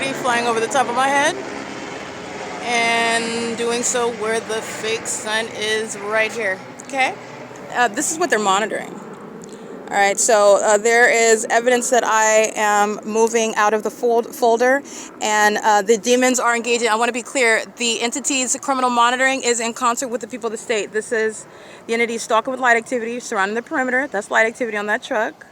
already flying over the top of my head. And doing so where the fake sun is right here. Okay? This is what they're monitoring. Alright, so there is evidence that I am moving out of the folder, and the demons are engaging. I want to be clear, the entity's criminal monitoring is in concert with the people of the state. This is the entity stalking with light activity surrounding the perimeter. That's light activity on that truck.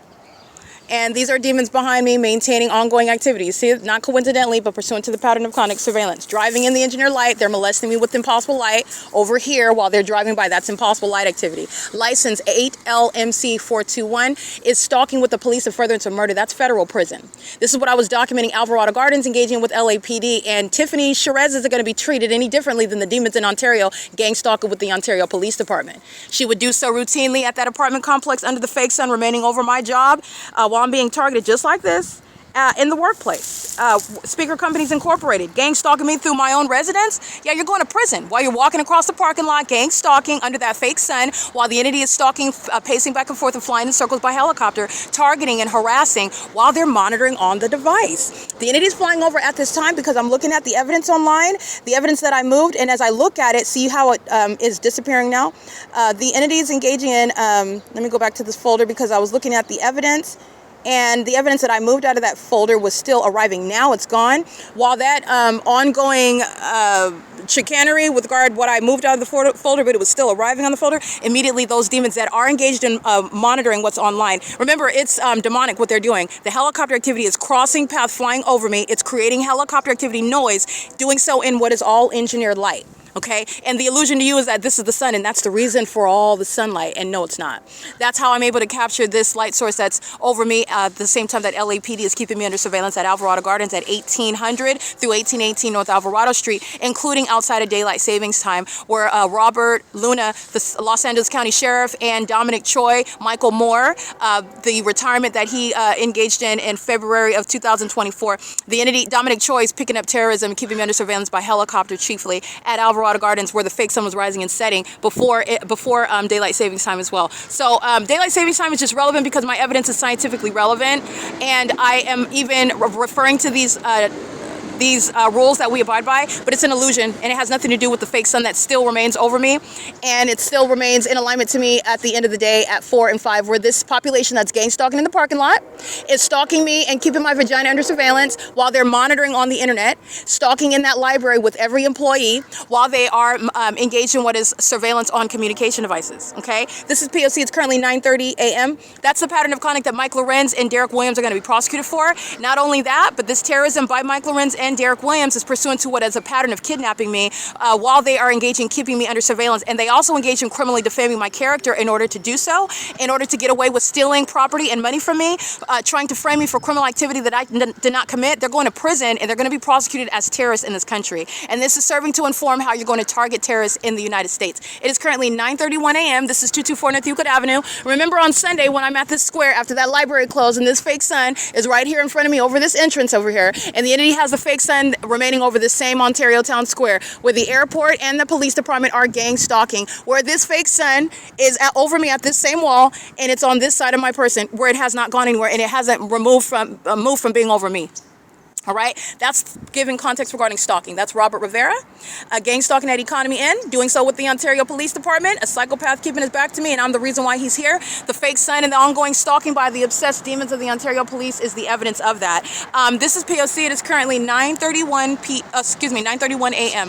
And these are demons behind me maintaining ongoing activities. See, not coincidentally, but pursuant to the pattern of conduct surveillance. Driving in the engineer light, they're molesting me with impossible light over here while they're driving by. That's impossible light activity. License 8LMC421 is stalking with the police in furtherance of murder. That's federal prison. This is what I was documenting Alvarado Gardens engaging with LAPD, and Tiffany Cherez isn't going to be treated any differently than the demons in Ontario gang stalking with the Ontario Police Department. She would do so routinely at that apartment complex under the fake sun remaining over my job while I'm being targeted just like this in the workplace. Speaker Companies Incorporated, gang stalking me through my own residence. Yeah, you're going to prison while you're walking across the parking lot, gang stalking under that fake sun while the entity is stalking, pacing back and forth and flying in circles by helicopter, targeting and harassing while they're monitoring on the device. The entity is flying over at this time because I'm looking at the evidence online, the evidence that I moved, and as I look at it, see how it is disappearing now. The entity is engaging in, let me go back to this folder because I was looking at the evidence, and the evidence that I moved out of that folder was still arriving. Now it's gone. While that ongoing chicanery with regard what I moved out of the folder, but it was still arriving on the folder, immediately those demons that are engaged in monitoring what's online. Remember, it's demonic what they're doing. The helicopter activity is crossing path, flying over me. It's creating helicopter activity noise, doing so in what is all engineered light. Okay, and the illusion to you is that this is the sun and that's the reason for all the sunlight, and no, it's not. That's how I'm able to capture this light source that's over me at the same time that LAPD is keeping me under surveillance at Alvarado Gardens at 1800 through 1818 North Alvarado Street, including outside of daylight savings time, where Robert Luna, the Los Angeles County Sheriff, and Dominic Choi, Michael Moore, the retirement that he engaged in February of 2024, the entity, Dominic Choi, is picking up terrorism and keeping me under surveillance by helicopter chiefly at Alvarado Gardens, where the fake sun was rising and setting before daylight savings time as well. So daylight savings time is just relevant because my evidence is scientifically relevant, and I am even referring to these rules that we abide by, but it's an illusion, and it has nothing to do with the fake sun that still remains over me, and it still remains in alignment to me at the end of the day at 4 and 5, where this population that's gang stalking in the parking lot is stalking me and keeping my vagina under surveillance while they're monitoring on the internet, stalking in that library with every employee while they are engaged in what is surveillance on communication devices. Okay, this is P.O.C. It's currently 9:30 a.m. That's the pattern of conduct that Mike LORENZ and Derek Williams are going to be prosecuted for. Not only that, but this terrorism by Mike LORENZ and Derek Williams is pursuant to what is a pattern of kidnapping me while they are engaging, keeping me under surveillance, and they also engage in criminally defaming my character in order to do so, in order to get away with stealing property and money from me, trying to frame me for criminal activity that I did not commit. They're going to prison, and they're going to be prosecuted as terrorists in this country, and this is serving to inform how you're going to target terrorists in the United States. It is currently 9:31 a.m. This is 224 North Euclid Avenue. Remember on Sunday when I'm at this square after that library closed, and this fake sun is right here in front of me over this entrance over here, and the entity has the fake sun remaining over the same Ontario Town Square, where the airport and the police department are gang stalking, where this fake sun is over me at this same wall, and it's on this side of my person, where it has not gone anywhere, and it hasn't moved from being over me. All right, that's giving context regarding stalking. That's Robert Rivera, gang stalking at Economy Inn, doing so with the Ontario Police Department, a psychopath keeping his back to me, and I'm the reason why he's here. The fake sun and the ongoing stalking by the obsessed demons of the Ontario Police is the evidence of that. This is P.O.C. It is currently 9:31 a.m.